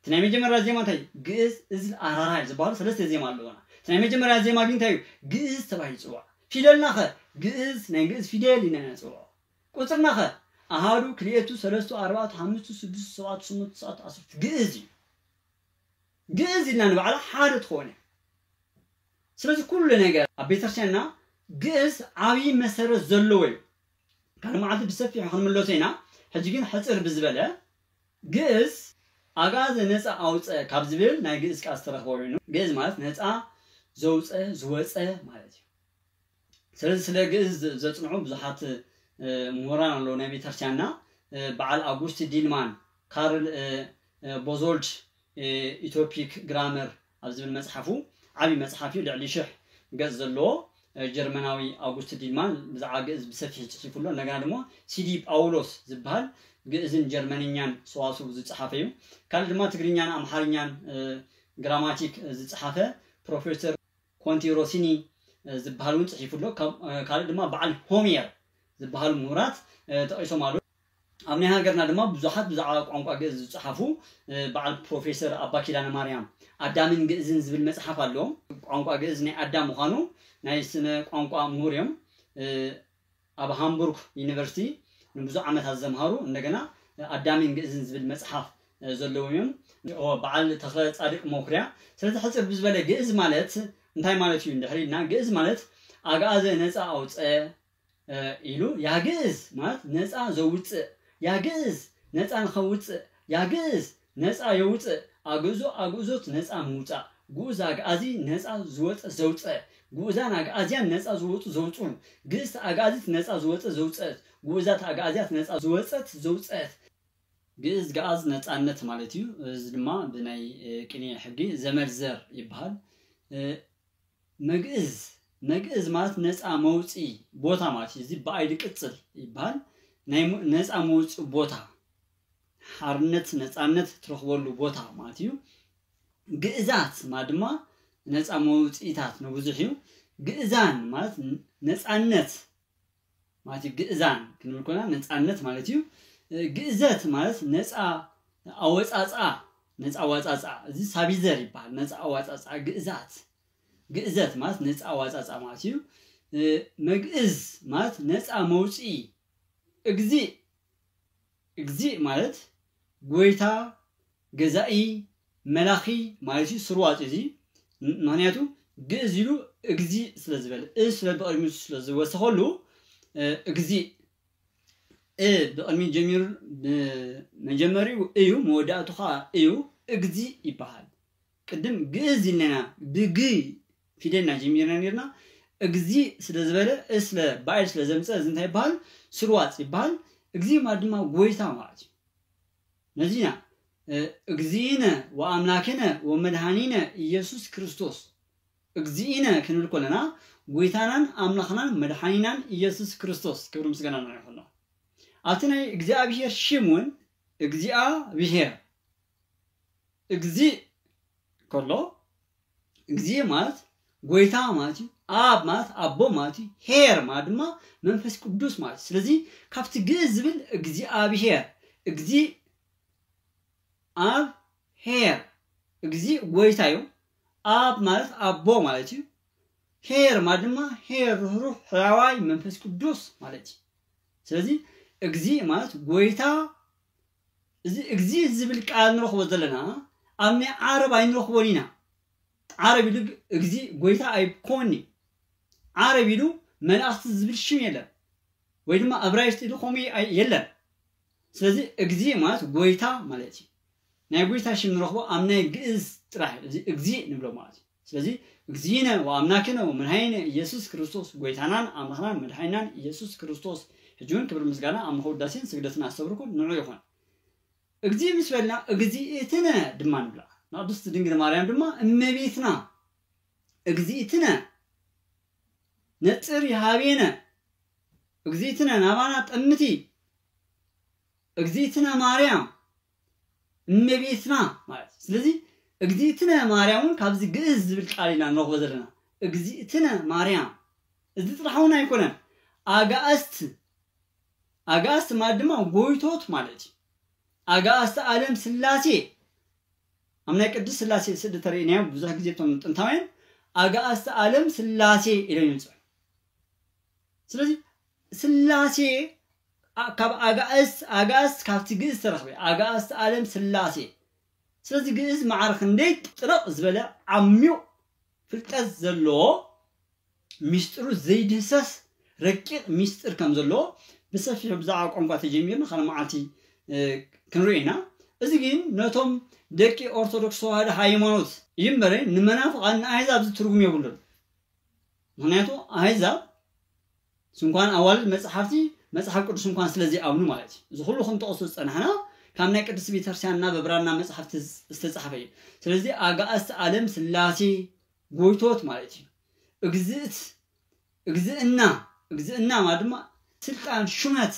ትናይ መጀመርያ ዜማ እንታይ ግዕዝ እዝ አራራይ ዝበሃሉ ሰለስተ ዜማ ኣለውና ትናይ መጀመርያ ዜማ ግን እንታይ ግዕዝ ተባሂሉ ይጽዋዕ ፊደልናኸ ግዕዝ ናይ ግዕዝ ፊደል ኢና ንጽውዖ ቁጽርናኸ ኣሃዱ ክልኤቱ ሰለስቱ ኣርባዕቱ ሓሙሽቱ ስድስቱ ሰባቱ ስሙንቱ ተስዓቱ ዓሰርተ ግዕዝ እዩ ግዕዝ ኢልና ንባዕላ ሓደ ትኾነ ስለዚህ ኩሉ ነገር ኣብ ቤተክርስትያንና ግዕዝ ዓብይ መሰረት ዘለዎ እዩ ካልእ መዓልቲ ብሰፊሑ ክንምለሶ ኢና ሕጂ ግን ሕፅር ብዝበለ ግዕዝ ኣጋዘ ነፃ ኣውፅአ ካብ ዝብል ናይ ግዕዝ ቃል ዝተረኽቦ ኮይኑ ግዕዝ ማለት ነፃ ዘውፅአ ዝወፀ ማለት እዩ ስለዚ ስለ ግዕዝ ዘጽንዑ ብዙሓት ምሁራን ኣለዉ ናይ ቤተክርስትያንና በዓል ኣውጉስት ዲልማን ካርል ቦዞልድ ኢትዮፒክ ግራመር ኣብ ዝብል መጽሓፉ ዓብይ መጽሓፍ እዩ ልዕሊ 1000 ገጽ ዘለዎ ጀርመናዊ ኣውጉስት ዲልማን ብዛዕባ ግዕዝ ብሰፊሕ ጽሒፉሎ እንደገና ድማ ሲዲ ጳውሎስ ዝበሃል ግዕዝን ጀርመንኛን ሰዋስው ዝጽሓፈ እዩ ካልእ ድማ ትግርኛን ኣምሓርኛን ግራማቲክ ዝጽሓፈ ፕሮፌሰር ኮንቲሮሲኒ ዝበሃል እውን ጽሒፉሎ ካልእ ድማ በዓል ሆሜር ዝበሃል ምሁራት ተቂሶም ኣለው ኣብ ናይ ሃገርና ድማ ብዙሓት ብዛዕባ ቋንቋ ግዕዝ ዝጽሓፉ በዓል ፕሮፌሰር ኣባ ኪዳነ ማርያም ኣዳምን ግዕዝን ዝብል መጽሓፍ ኣለዎም ቋንቋ ግዕዝ ናይ ኣዳም ምዃኑ ናይ ስነ ቋንቋ ምሁር እዮም ኣብ ሃምቡርግ ዩኒቨርሲቲ ንብዙሕ ዓመታት ዘምሃሩ እንደገና ኣዳምን ግዕዝን ዝብል መጽሓፍ ዘለዎም እዮም በዓል ተኽለ ጻድቅ መኩርያ ስለዚ ሕፅር ብዝበለ ግዕዝ ማለት እንታይ ማለት እዩ እንድሕሪና ግዕዝ ማለት ኣጋዘ ነፃ ኣውፅአ ኢሉ ያ ግዕዝ ማለት ነፃ ዘውፅእ ያ ግዕዝ ነፃ ንኸውፅእ ያ ግዕዝ ነፃ የውፅእ ኣግዞ ኣግዞት ነፃ ምውፃእ ጉዕዝ ኣጋዚ ነፃ ዝወፅእ ዘውፅእ ጉዕዛን ኣጋዝያን ነፃ ዝወፁ ዘውፁ ግዕዝ ኣጋዚት ነፃ ዝወፅእ ዘውፅእ ጉዕዛት ኣጋዝያት ነፃ ዝወፅት ዘውፅት ግዕዝ ጋዝ ነፃነት ማለት እዩ እዚ ድማ ብናይ ቅኔ ሕጊ ዘመርዘር ይበሃል መግዕዝ ማለት ነፃ መውፂ ቦታ ማለት እዩ እዚ ብኣይዲ ቅጽል ይበሃል ናይ ነፃ መውፂ ቦታ ሓርነት ነፃነት ትረኽበሉ ቦታ ማለት እዩ ግዕዛት ማለት ድማ ነፃ መውፂታት ንብዙሕ እዩ ግዕዛን ማለት ነፃነት ማለት ግዕዛን ክንብል ኮና ነፃነት ማለት እዩ ግዕዘት ማለት ነፃ ኣወፃፃ ነፃ ኣወፃፃ እዚ ሳቢዘር ይበሃል ነፃ ኣወፃፃ ግዕዘት ማለት ነፃ ኣወፃፃ ማለት እዩ መግዕዝ ማለት ነፃ መውፂ እግዚእ ማለት ጎይታ ገዛኢ መላኺ ማለት እዩ ስርዋፅ እዚ ምክንያቱ ግዕዝ ኢሉ እግዚእ ስለ ዝበለ ስለ ብቅድሚኡ ስለ ዝወሰኸሉ እግዚእ ብቅድሚ ጀሚሩ መጀመሪኡ እዩ መወዳእቱ ከዓ እዩ እግዚእ ይበሃል ቅድም ግዕዝ ኢልና ብግ ፊደልና ጀሚርና ነርና እግዚእ ስለ ዝበለ ስለ ባይል ስለ ዘምፀ እዚ እንታይ ይበሃል ስርዋፅ ይበሃል እግዚእ ማለት ድማ ጎይታ ማለት እዩ ነዚና እግዚእነ ወአምላክነ ወመድኃኒነ ኢየሱስ ክርስቶስ እግዚእነ ክንብል ኮለና ጎይታናን አምላኽናን መድኃኒናን ኢየሱስ ክርስቶስ ክብር ምስጋና ይሁን ነው አትናይ እግዚአብሔር ሽሙን እግዚአብሔር እግዚእ ኮሎ እግዚእ ማለት ጎይታ ማለት አብ ማለት አቦ ማለት ሄር ማለት ድማ መንፈስ ቅዱስ ማለት ስለዚህ ካፍቲ ግዕዝ ዝብል እግዚአብሔር እግዚእ አብ ሄር እግዚእ ጎይታዩ አብ ማለት አቦ ማለት ሄር ማለት ድማ ሄር ሩህ ሕያዋይ መንፈስ ቅዱስ ማለት ስለዚህ እግዚእ ማለት ጎይታ እዚ እግዚእ ዝብል ቃል ንረኽቦ ዘለና ኣብ ናይ ዓረብ ኣይንረኽቦን ኢና ዓረብ ኢሉ እግዚእ ጎይታ ኣይኮኒ ዓረብ ኢሉ መላእኽቲ ዝብል ሽም የለን ወይ ድማ ዕብራይስጥ ኢሉ ከምኡ የለን ስለዚ እግዚእ ማለት ጎይታ ማለት እዩ ናይ ጎይታ ሽም ንረኽቦ ኣብ ናይ ግዕዝ ጥራሕ እግዚእ ንብሎ ማለት እዩ ስለዚ እግዚእነ ወአምላክነ ወመድኃኒነ ኢየሱስ ክርስቶስ ጎይታናን አምላኽናን መድኃኒናን ኢየሱስ ክርስቶስ ሕጂውን ክብር ምስጋና ኣብ መውዳሴን ስግደትን ኣስተብርኩን ንዑ ይኹን እግዚእ ምስ በልና እግዚእትነ ድማ ንብላ ንቅድስቲ ድንግል ማርያም ድማ እመቤትና እግዚእትነ ነፅር ይሃቤነ እግዚእትነ ናባና ጠምቲ እግዚእትነ ማርያም እመቤትና ማለት ስለዚ እግዚእትነ ማርያምን ካብዚ ግዕዝ ዝብል ቃል ኢና ንረኽቦ ዘለና እግዚእትነ ማርያም እዚ ጥራሕ እውን ኣይኮነን ኣጋእስት ማለት ድማ ጎይቶት ማለት እዩ ኣጋእስቲ ዓለም ስላሴ ኣብ ናይ ቅዱስ ስላሴ ስእሊ ተርእይናዮ ብዙሕ ግዜ እቶም ጥንታውያን ኣጋእስቲ ዓለም ስላሴ ኢሎም ይምፅኡ ስለዚ ስላሴ ካብ ኣጋእስት ካብቲ ግዕዝ ተረኽበ ኣጋእስቲ ዓለም ስላሴ ስለዚ ግዕዝ ማዕረ ክንደይ ጥርቕ ዝበለ ዓሚቕ ፍልጠት ዘለዎ ሚስጥሩ ዘይድህሰስ ረቂቕ ሚስጥር ከም ዘለዎ ብሰፊሑ ብዛዕባ ቋንቋ ተጀሚርና ካለ መዓልቲ ክንሪኦ ኢና እዚ ግን ነቶም ደቂ ኦርቶዶክስ ተዋህዶ ሃይማኖት ይምበረ ንመናፍቃን ንኣሕዛብ ዝትርጉም የብሉን ምክንያቱ ኣሕዛብ እንኳን ኣዋልድ መፅሓፍቲ መጽሐፍ ቅዱስ እንኳን ስለዚህ አምኑ ማለት እዚ ሁሉ ክንተቆሱ ጸናህና ካብ ናይ ቅዱስ ቤተክርስቲያንና በብራና መጽሐፍት ዝተጻፈ ስለዚህ ኣጋእስቲ ዓለም ስላሴ ጎይቶት ማለት እዩ እግዚእና ማለት ድማ ስልጣን ሹመት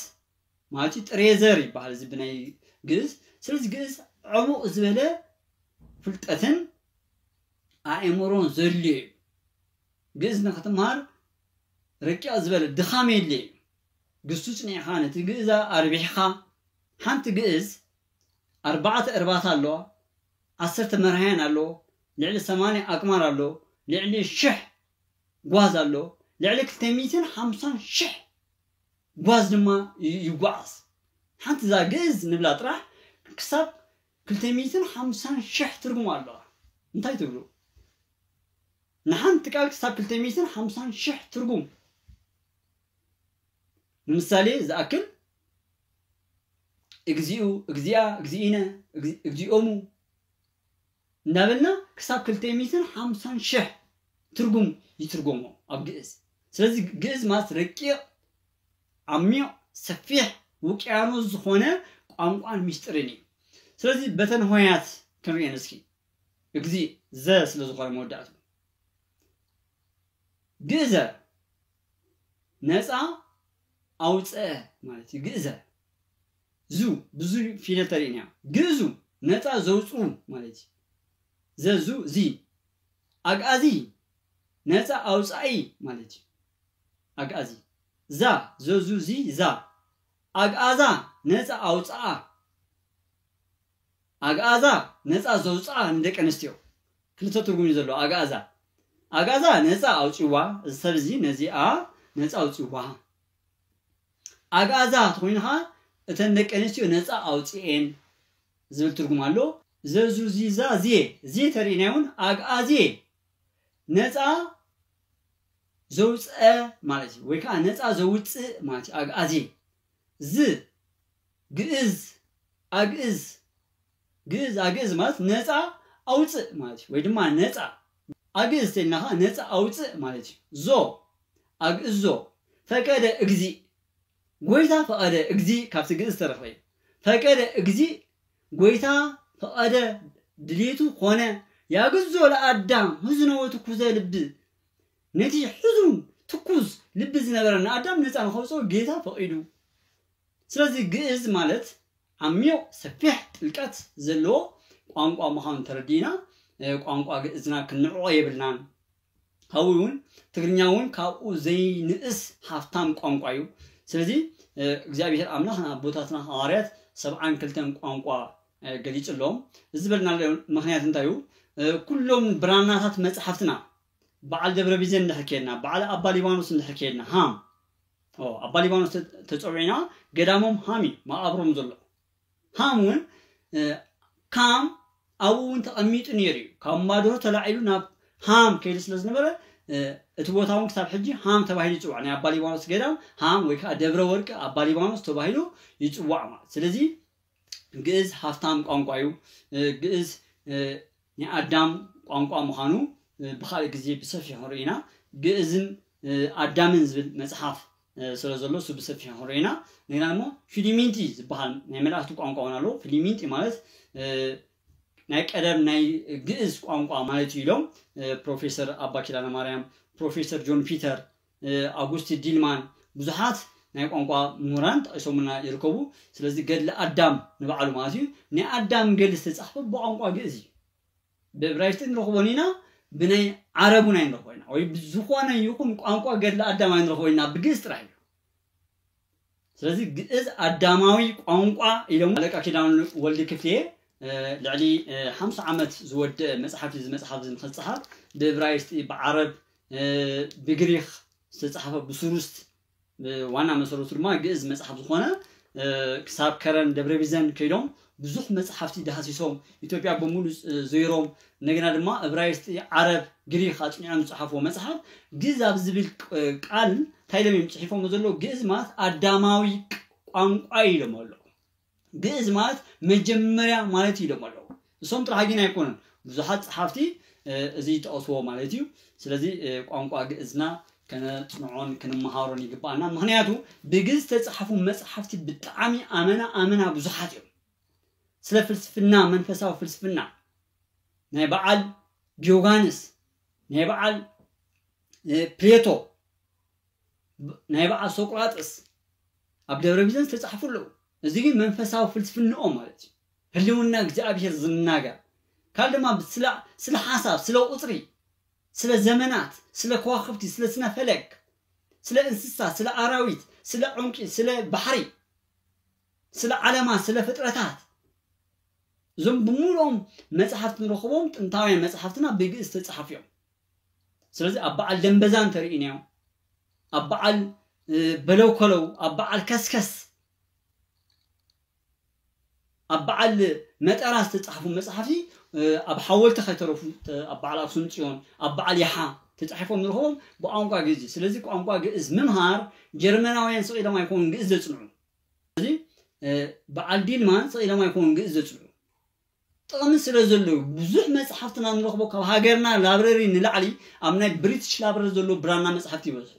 ማለት ጥሬዘር ይባሃል እዚ ብናይ ግዕዝ ስለዚህ ግዕዝ ዕሙቕ ዝበለ ፍልጠትን ኣእምሮን ዘድልዮ ግዕዝ ንኽትምሃር ረቂቕ ዝበለ ድኻም የድልዮ ግሱጽ ኒዕኻ ነቲ ግዕዝ ኣርቢሕኻ ሓንቲ ግዕዝ 4 እርባታ ኣለዋ 10 መርሃያን ኣለዎ ልዕሊ 80 ኣቅማር ኣለዎ ልዕሊ 1000 ጓዝ ኣለዎ ልዕሊ 250,000 ጓዝ ድማ ይጓዓዝ ሓንቲ ዛ ግዕዝ ንብላ ጥራሕ ክሳብ 250,000 ትርጉም ኣለዋ እንታይ ትብሉ ንሓንቲ ቃል ክሳብ 250,000 ትርጉም ምሳሌ ዝኣክል እግዚእነ እግዚኦሙ እናበልና ክሳብ 250,000 ትርጉም ይትርጎሞ ኣብ ግዕዝ ስለዚህ ግዕዝ ማለት ረቂቕ ዓሚቕ ሰፊሕ ውቅያኖስ ዝኾነ ቋንቋን ሚስጥርን እዩ ስለዚህ በተን ሆያት ክንሪአን እስኪ እግዚእ ዘ ስለ ዝኾነ መወዳእቱ ግዕዘ ነፃ ኣውፅአ ማለት እዩ ግዕዘ ዙ ብዙ ፊደል ተርእይና ግዕዙ ነፃ ዘውፅኡ ማለት እዩ ዘዙ ዚ ኣግኣዚ ነፃ ኣውፃኢ ማለት እዩ ኣግኣዚ ዛ ዘዙ ዚ ዛ ኣግኣዛ ነፃ ኣውፅኣ ኣግኣዛ ነፃ ዘውፅኣ ንደቂ ኣንስትዮ ክልተ ትርጉም እዩ ዘለዎ ኣግኣዛ ነፃ ኣውፅዋ እዚ ሰብ እዚ ነዚኣ ነፃ ኣውፅዋ ኣግኣዛ ትኮይንኻ እተን ደቂ ኣንስትዮ ነፃ ኣውፅኤን ዝብል ትርጉም ኣሎ ዘዙ ዚዛ ዜ ተርእይና እውን ኣግኣዜ ነፃ ዘውፅአ ማለት እዩ ወይ ከዓ ነፃ ዘውፅእ ማለት እዩ ኣግኣዜ ዝ ግዕዝ ኣግዕዝ ማለት ነፃ ኣውፅእ ማለት እዩ ወይ ድማ ነፃ ኣግዕዝ ተይልናኻ ነፃ ኣውፅእ ማለት እዩ ዞ ኣግዕዞ ፈቀደ እግዚእ ጎይታ ፈቀደ እግዚእ ካብቲ ግዕዝ ተረኽበ ፈቀደ እግዚእ ጎይታ ፈቀደ ድሌቱ ኮነ ያግዞ ለአዳም ህዝነው ትኩዘ ልብ ነቲ ሕዙን ትኩዝ ልብ ዝነበረና አዳም ነፃ ንኸውፀው ጌታ ፈቂዱ ስለዚህ ግዕዝ ማለት ዓሚቕ ሰፊሕ ጥልቀት ዘለዎ ቋንቋ ምዃኑ ተረዲና ቋንቋ ግዕዝና ክንዕቆ የብልናን هاوون تغنياون كاو زي نقص حفتام قانقايو سلازي እግዚአብሔር አምላክና ቦታትና ሐዋርያት 70 ክልተን ቋንቋ ገሊጽሎም ዝብልና ምክንያት እንታዩ ኩሎም ብራናታት መጽሐፍትና በዓል ደብረ ቢዘን እንደሐከልና በዓል አባ ሊባኖስ እንደሐከልና ሃም አባ ሊባኖስ ተጾዕና ገዳሞም ሃሚ ማአብሮም ዘሎ ሃሙን ካም አውን ተቀሚጡ ነይሩ ካማዶ ተላዒሉና ሃም ከይል ስለዝነበረ እትቦታውን ክታብ ሕጂ ሃም ተባሂሉ ይጽዋዕ ናይ አባ ሊባኖስ ገዳም ሃም ወይ ከዓ ደብረ ወርቅ አባ ሊባኖስ ተባሂሉ ይጽዋዕ ማለት ስለዚህ ግዕዝ ሃፍታም ቋንቋዩ ግዕዝ ናይ አዳም ቋንቋ ምዃኑ ብኻልእ ግዜ ብሰፊሕ ሆሪና ግዕዝን አዳምን ዝብል መጽሐፍ ስለዘሎ ብሰፊሕ ሆሪና ንግናሞ ፊሊሚንቲ ዝበሃል ናይ መላእክቱ ቋንቋ ሆናሎ ፊሊሚንቲ ማለት ናይ ቀደም ናይ ግዕዝ ቋንቋ ማለት ይሎም ፕሮፌሰር አባ ኪዳነ ማርያም ፕሮፌሰር ጆን ፒተር አውጉስት ዲልማን ብዙሓት ናይ ቋንቋ ምሁራን ተቀሶምና ይርከቡ ስለዚህ ገድለ አዳም ንባዕሉ ማለት እዩ ናይ አዳም ገድል ዝተጻሕፈ በቋንቋ ግዕዝ እዩ ብዕብራይስጥ ንረኽቦኒና ብናይ ዓረቡና ንረኽቦና ወይ ዝኾነ ይኹን ቋንቋ ገድለ አዳም ንረኽቦና ብግዕዝ ጥራሕ እዩ ስለዚህ ግዕዝ አዳማዊ ቋንቋ ኢሎም አለቃ ኪዳነ ወልድ ክፍሌ لعلي 5 عامات زود مصحف المصحف المخصصات بعبرايسط بعرب بغريخ استصحفه بسروست وانا مسروت ما جئز مصحف زخونه كتاب كرن دبر بيزن كيدوم بزح مصحفتي دحسيسوم ኢትዮጵያ በሙሉ ዘይሮም ነገና ድማ ዕብራይስጥ ዓረብ ግሪክ አጥኛም ጽሐፈው መጽሐፍ ግዕዝ አብዝብል ቃል ታይለም ጽሒፎም ዘሎ ግዕዝ ማለት አዳማዊ ቋንቋ ይለማሉ ግዕዝ ማለት መጀመሪያ ማለት ይለማሉ እሶም ጥራጊና ይኮን ብዙሓት ጸሐፍቲ እዚ ተአስዎ ማለት እዩ ስለዚህ ቋንቋ ግዕዝና ከነጽንዖን ከነመሃሮን ይግባና ምክንያቱ በግዕዝ ተጻሐፉ መጽሐፍቲ ብጣዕሚ አመና ብዙሓት እዮም ስለ ፍልስፍና መንፈሳዊ ፍልስፍና ናይ በዓል ዲዮጋንስ ናይ በዓል ፕሌቶ ናይ በዓል ሶቅራጥስ ኣብ ደብረ ቢዘን ተጻሕፉሉ እዚ ግን መንፈሳዊ ፍልስፍናኦም ማለት እዩ ህልውና እግዚአብሔር ዝናገር ካልደማ ስለ ሐሳብ ስለ ቁጥሪ ስለ ዘመናት ስለ ከዋክብቲ ስለ ስነ ፈለክ ስለ እንስሳ ስለ አራዊት ስለ ዑንቂ ስለ ባህሪ ስለ ዓለማ ስለ ፍጥረታት ዞም ብሙሉኦም መጽሐፍት ንረኽቦም ጥንታውያን መጽሐፍትና በግዕዝ ተጻሕፊዮም ስለዚህ አባዓል ደንበዛን ተርእኒዮ አባዓል በለውከለው አባዓል ከስከስ አባዓል መጠራስ ተጻሕፉ መጽሐፍቲ ኣብ ሓወልቲ ከተረፉ አባዓል አክሱም ጽዮን አባዓል ያሓ ተጻሕፎም ንረኽቦም በቋንቋ ግዕዝ ስለዚህ ቋንቋ ግዕዝ ምምሃር ጀርመናውያን ሰቂሎም አይኮን ግዕዝ ዘጽንዑ ስለዚህ በዓል ዲልማን ሰቂሎም አይኮን ግዕዝ ዘጽንዑ ጥቅም ስለዘለው ብዙሕ መጽሐፍትና ንረኽቦ ካብ ሃገርና ላይብረሪ ንላዕሊ ኣብ ናይ ብሪቲሽ ላይብረሪ ዘሎ ብራና መጽሐፍቲ ይበዝሑ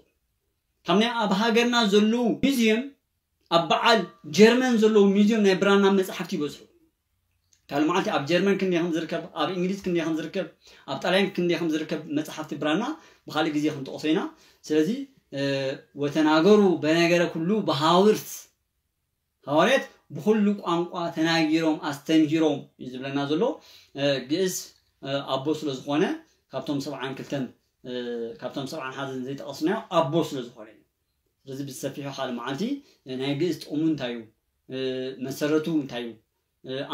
ካብ ናይ ኣብ ሃገርና ዘሎ ሙዚየም አባዓል ጀርመን ዘሎ ሙዚየም ናይ ብራና መጽሐፍቲ ይበዝሑ ካልማዓልቲ ኣብ ጀርመን ክንዲኹም ዝርከብ ኣብ እንግሊዝ ክንዲኹም ዝርከብ ኣብ ጣልያን ክንዲኹም ዝርከብ መጽሐፍቲ ብራና በኻሊ ግዜ ክንጠቕሰይና ስለዚህ ወተናገሩ በነገረ ኩሉ በሃውርት ሐዋርያት بكل قانقا تناغيروم استنجيروم يزبلنا زلو ግዕዝ አቦስ ለዝኾነ ካብቶም 70 ክልተን ካብቶም 70 ሓዘን ዘይተቀስና አቦስ ለዝኾነ ስለዚህ ብሰፊሑ ሓል ማዓልቲ ናይ ግዕዝ ጥቅሙ እንታይ እዩ መሰረቱ እንታይ እዩ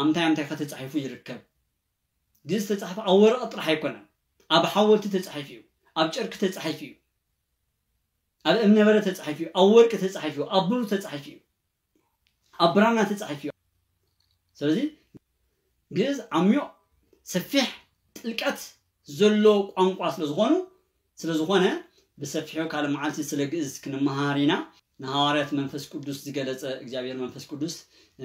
ኣምታይ ከተጻሒፉ ይርከብ ግዕዝ ተጻሒፉ ኣብ ወረቐት ጥራሕ ኣይኮነን ኣብ ሓወልቲ ተጻሒፉ እዩ ኣብ ጨርቂ ተጻሒፉ እዩ ኣብ እምነበረ ተጻሒፉ እዩ ኣብ ወርቂ ተጻሒፉ እዩ ኣብ ብሩ ተጻሒፉ እዩ አብራና ተጻሒፉ ስለዚህ ግዕዝ ዓሚዮ ሰፊሕ ጥልቀት ዘሎ ቋንቋ ስለዝኾነ በሰፊሑ ካለ ማዓልቲ ስለ ግዕዝ ክንመሃሪና ንሐዋርያት መንፈስ ቅዱስ ዝገለጸ እግዚአብሔር መንፈስ ቅዱስ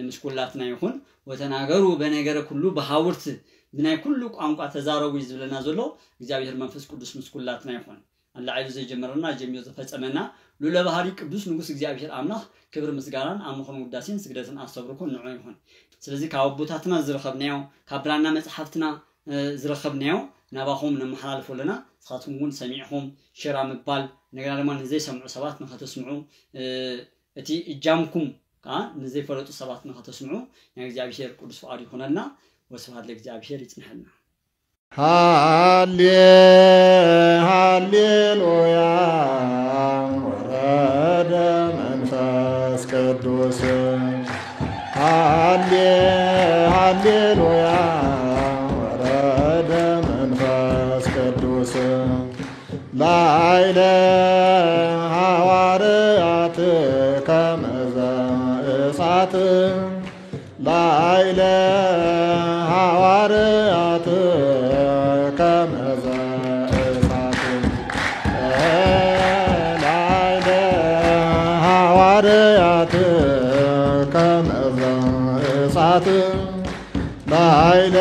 ምስኩላትና ይኹን ወተናገሩ በነገረ ኩሉ በሃውርት ብናይ ኩሉ ቋንቋ ተዛረቡ ይዝብለና ዘሎ እግዚአብሔር መንፈስ ቅዱስ ምስኩላትና ይኹን الله عز وجل جميع زفصمنا لولا بحري قدوس ንጉስ እግዚአብሔር አምላክ ክብር ምስጋናን አምልኮን ውዳሴን ስግደትን አስተብርኮ ንዑ ይሁን ስለዚህ ካውቦታትና ዝረኸብናው ካብራና መጽሐፍትና ዝረኸብናዮ ናባኹም ነመሓላልፎለና ንስኻትኩም እውን ሰሚዕኹም ሽራ ምባል ነገና ድማ ንዘይሰምዑ ሰባት ንኸተስምዑ እቲ እጃምኩም ከዓ ንዘይፈለጡ ሰባት ንኸተስምዑ ናይ እግዚአብሔር ቅዱስ ፍቃድ ይኹነልና ወስብሐት ለእግዚአብሔር ይጽንሐልና ሃሌሉያ ወረደ መንፈስ ቅዱስ ሃሌሉያ ወረደ መንፈስ ቅዱስ ላይለ ሐዋርያት ከመዘ እሳት ላይለ ሐዋርያት ከመዘ እሳት ላይለ ሐዋርያት ከመዘ እሳት ላይለ